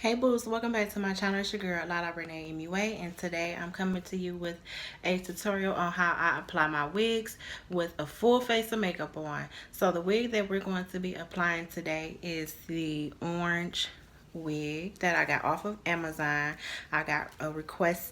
Hey boos, welcome back to my channel. It's your girl Lala Renee MUA, and today I'm coming to you with a tutorial on how I apply my wigs with a full face of makeup on. So the wig that we're going to be applying today is the orange wig that I got off of Amazon. I got this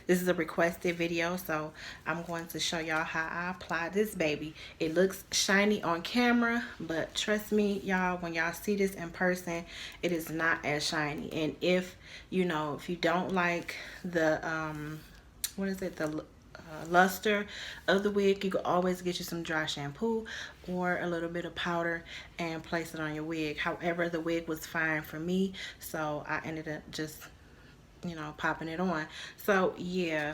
is a requested video, so I'm going to show y'all how I apply this baby. It looks shiny on camera, but trust me y'all, when y'all see this in person, it is not as shiny. And if you don't like the what is it, the luster of the wig, you can always get you some dry shampoo or a little bit of powder and place it on your wig. However, the wig was fine for me, so I ended up just popping it on. So yeah,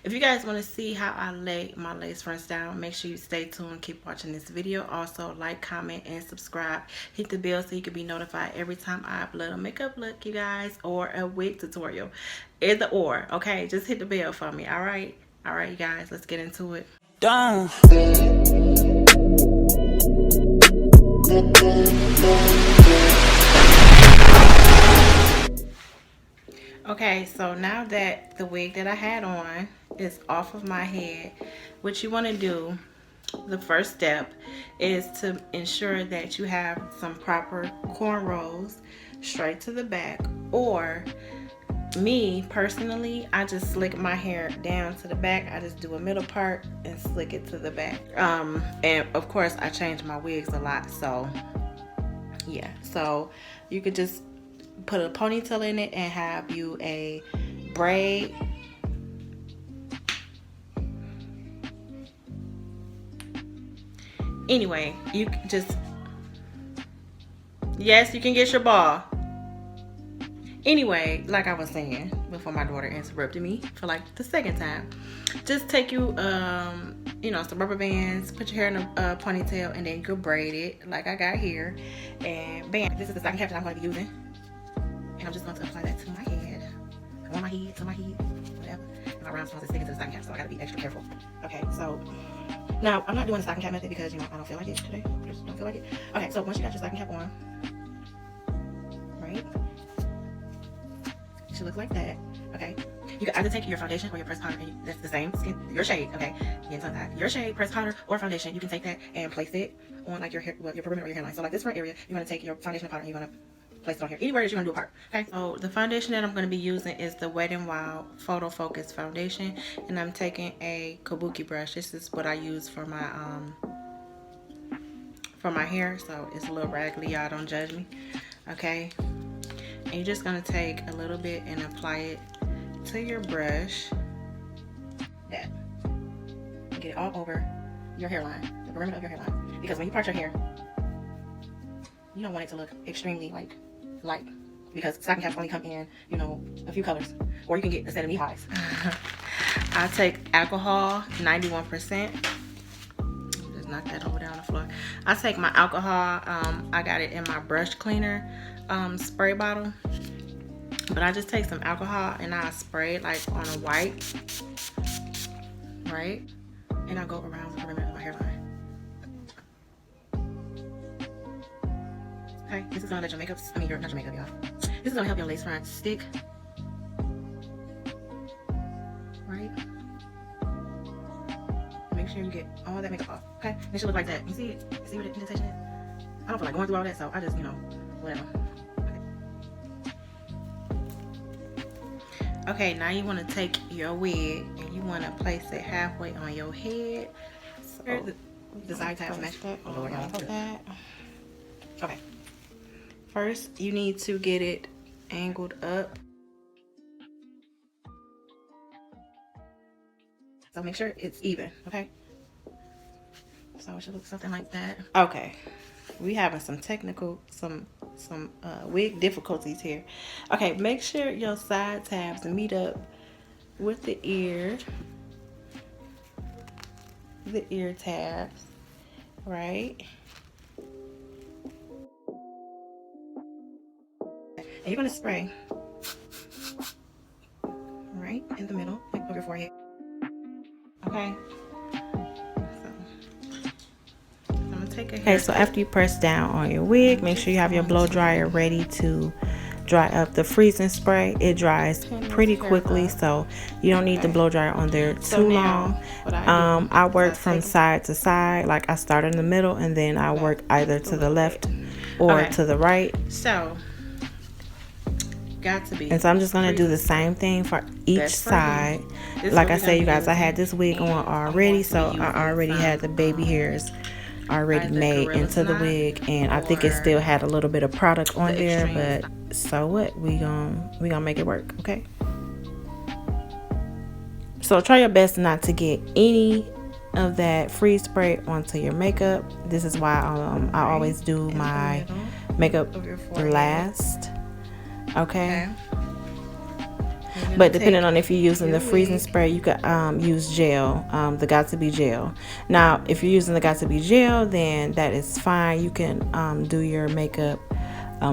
if you guys want to see how I lay my lace fronts down, make sure you stay tuned, keep watching this video. Also like, comment, and subscribe. Hit the bell so you can be notified every time I upload a makeup look, you guys, or a wig tutorial. Either or, okay? Just hit the bell for me. All right, you guys, let's get into it. Done. Okay, so now that the wig that I had on is off of my head, what you want to do, the first step, is to ensure that you have some proper cornrows straight to the back. Or me personally, I just slick my hair down to the back. I just do a middle part and slick it to the back. And of course I change my wigs a lot, so yeah. So you could just put a ponytail in it and have you a braid. Anyway, you just, yes, you can get your ball. Anyway, like I was saying before my daughter interrupted me for like the second time, just take you some rubber bands, put your hair in a ponytail, and then you can braid it like I got here, and bam. This is the stocking cap that I'm going to be using, and I'm just going to apply that to my head, on my head, to my head, whatever. And my round spoons is sticking to the stocking cap, so I got to be extra careful. Okay, so now I'm not doing the stocking cap method because I don't feel like it today. I just don't feel like it. Okay, so once you got your stocking cap on, right? It should look like that. Okay, you can either take your foundation or your pressed powder, and that's the same skin, your shade. Okay, your shade, pressed powder, or foundation. You can take that and place it on like your hair, well, your perimeter or your hairline. So like this front area, you're gonna take your foundation and powder, and you're gonna place it on here. Anywhere that you're gonna do a part. Okay, so the foundation that I'm gonna be using is the Wet n Wild Photo Focus foundation, and I'm taking a kabuki brush. This is what I use for my hair, so it's a little raggedy, y'all, don't judge me. Okay, and you're just gonna take a little bit and apply it to your brush. That. Get it all over your hairline, the perimeter of your hairline. Because when you part your hair, you don't want it to look extremely like light, because stocking caps only come in, a few colors. Or you can get a set of knee highs. I take alcohol 91%. Just knock that over there on the floor. I take my alcohol, I got it in my brush cleaner spray bottle. But I just take some alcohol and I spray it like on a white, right? And I go around the perimeter of my hairline. Okay, this is gonna let your makeup, not your makeup, y'all. This is gonna help your lace front stick, right? Make sure you get all that makeup off. Okay, it should look like that. You see it? See what the indentation is? I don't feel like going through all that, so I just, whatever. Okay, now you want to take your wig and you want to place it halfway on your head. So the side tabs match that. Oh Lord, y'all, that. Okay. First, you need to get it angled up. So make sure it's even, okay? So it should look something like that. Okay. We having some technical, some wig difficulties here. Okay, make sure your side tabs meet up with the ear tabs, right? And you're gonna spray right in the middle, like of your forehead. Okay. Okay, so after you press down on your wig, make sure you have your blow dryer ready to dry up. The freezing spray, it dries pretty quickly, so you don't need the blow dryer on there too long. I work from side to side. Like I start in the middle and then I work either to the left or to the right. So got to be. And so I'm just gonna do the same thing for each side. Like I said, you guys, I had this wig on already, so I already had the baby hairs already made into the wig, and I think it still had a little bit of product on there, but so what, we gonna make it work. Okay, so try your best not to get any of that freeze spray onto your makeup. This is why I always do my makeup last. Okay, but depending on if you're using the freezing spray, you could use gel, the Got To Be gel. Now if you're using the Got To Be gel, then that is fine. You can do your makeup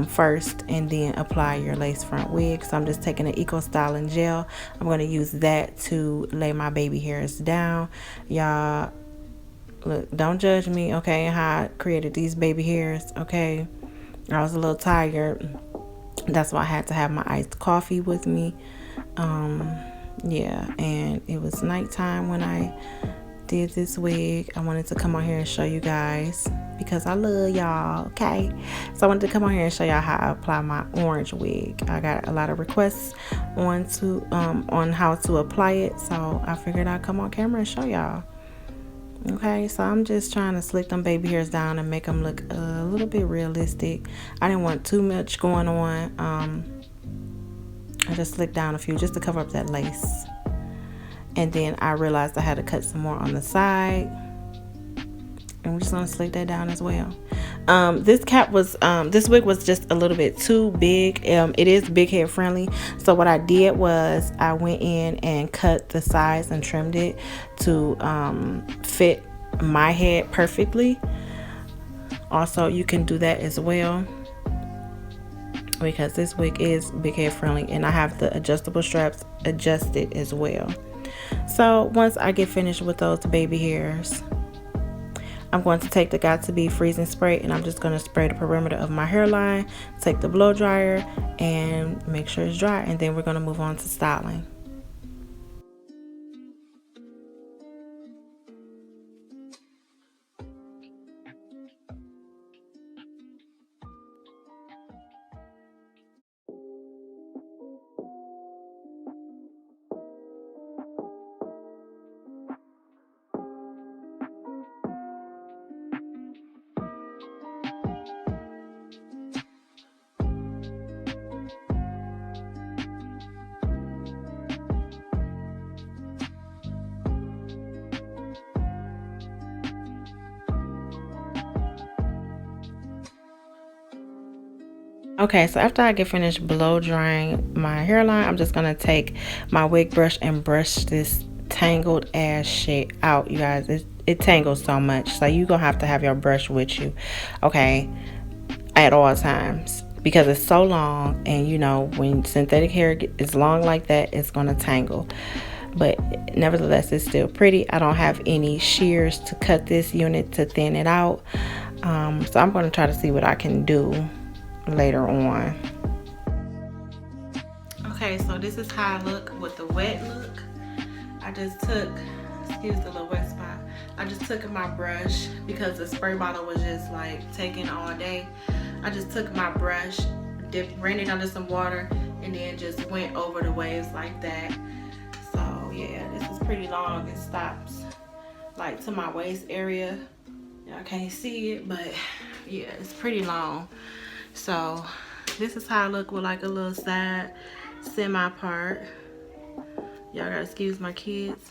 first and then apply your lace front wig. So I'm just taking an Eco Styling gel. I'm going to use that to lay my baby hairs down. Y'all, look, don't judge me, okay, and how I created these baby hairs. Okay, I was a little tired. That's why I had to have my iced coffee with me. Yeah, and it was nighttime when I did this wig. I wanted to come on here and show you guys because I love y'all. Okay, so I wanted to come on here and show y'all how I apply my orange wig. I got a lot of requests on how to apply it, so I figured I'd come on camera and show y'all. Okay, so I'm just trying to slick them baby hairs down and make them look a little bit realistic. I didn't want too much going on. I just slicked down a few just to cover up that lace. And then I realized I had to cut some more on the side. And we're just gonna slick that down as well. This wig was just a little bit too big. It is big head friendly. So what I did was I went in and cut the sides and trimmed it to fit my head perfectly. Also, you can do that as well, because this wig is big head friendly, and I have the adjustable straps adjusted as well. So once I get finished with those baby hairs, I'm going to take the Got To Be freezing spray, and I'm just going to spray the perimeter of my hairline, take the blow dryer and make sure it's dry, and then we're going to move on to styling. Okay, so after I get finished blow drying my hairline, I'm just gonna take my wig brush and brush this tangled ass shit out, you guys. It tangles so much, so you gonna have to have your brush with you, okay, at all times, because it's so long, and you know when synthetic hair is long like that, it's gonna tangle. But nevertheless, it's still pretty. I don't have any shears to cut this unit to thin it out, so I'm gonna try to see what I can do later on. Okay, so this is how I look with the wet look. I just took, excuse the little wet spot, I just took my brush because the spray bottle was just like taking all day. I just took my brush, ran it under some water, and then just went over the waves like that. So yeah, this is pretty long. It stops like to my waist area. Y'all can't see it, but yeah, it's pretty long. So this is how I look with like a little side semi part. Y'all gotta excuse my kids.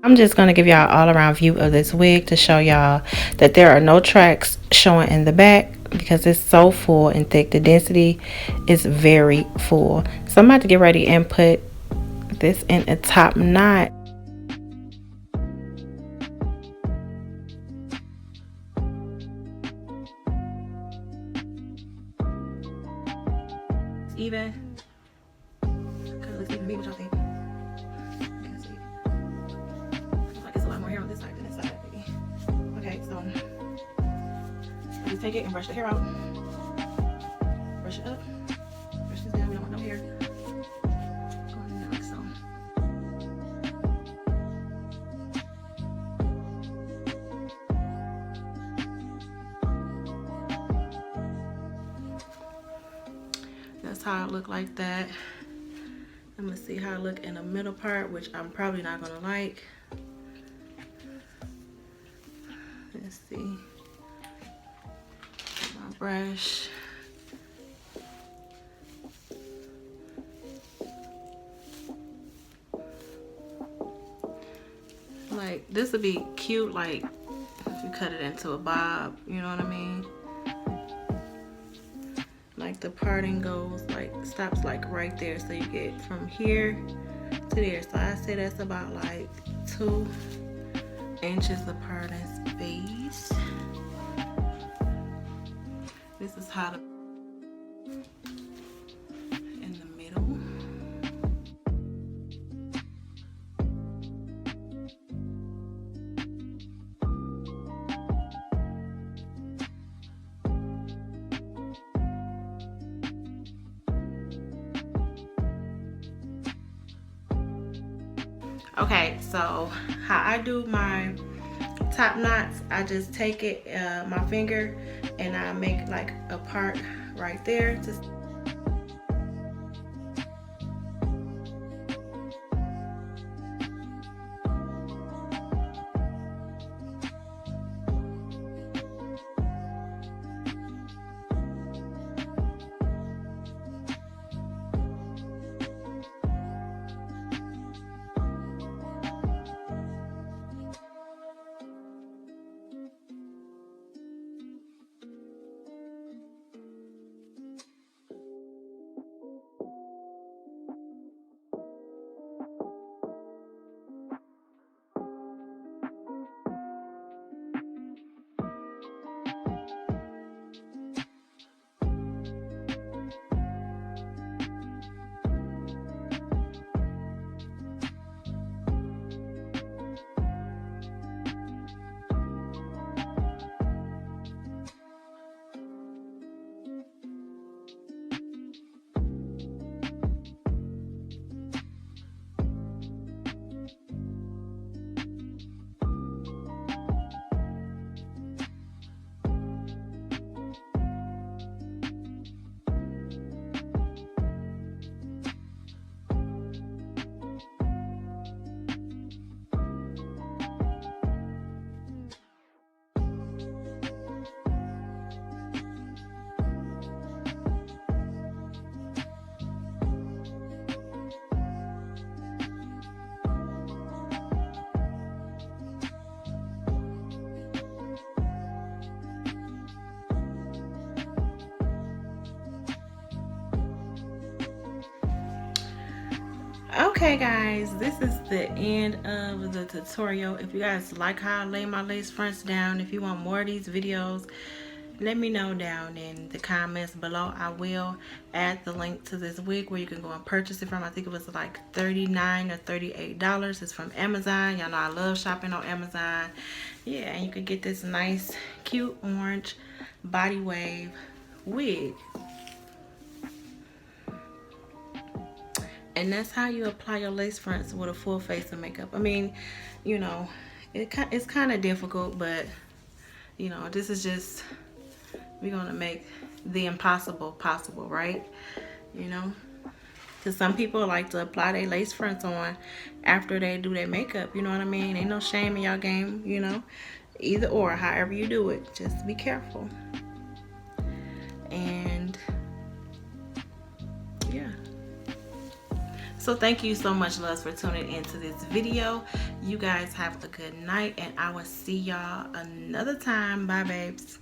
I'm just going to give y'all all around view of this wig to show y'all that there are no tracks showing in the back because it's so full and thick. The density is very full. So I'm about to get ready and put this in a top knot. even. Kind of looks even big. What y'all think? You can see. Looks like it's a lot more hair on this side than this side, maybe. Okay, so I just take it and brush the hair out. Brush it up. Brush this down. We don't want no hair. Going down like so. That's how it look like that. I'm gonna see how I look in the middle part, which I'm probably not gonna like. Let's see. My brush. Like, this would be cute, like, if you cut it into a bob, you know what I mean? Like, the parting goes, like, stops, like, right there. So you get from here to there. So I say that's about, like, 2 inches of parting space. This is how to in the middle. Okay, so how I do my top knots, I just take it, my finger, and I make like a part right there. Okay guys, this is the end of the tutorial. If you guys like how I lay my lace fronts down, if you want more of these videos, let me know down in the comments below. I will add the link to this wig where you can go and purchase it from. I think it was like $39 or $38. It's from Amazon. Y'all know I love shopping on Amazon. Yeah, and you can get this nice cute orange body wave wig. And that's how you apply your lace fronts with a full face of makeup. I mean, you know, it's kind of difficult, but you know, this is just, we're gonna make the impossible possible, right? You know, because some people like to apply their lace fronts on after they do their makeup. You know what I mean? Ain't no shame in y'all game, you know. Either or, however you do it, just be careful. And yeah. So thank you so much, loves, for tuning into this video. You guys have a good night, and I will see y'all another time. Bye, babes.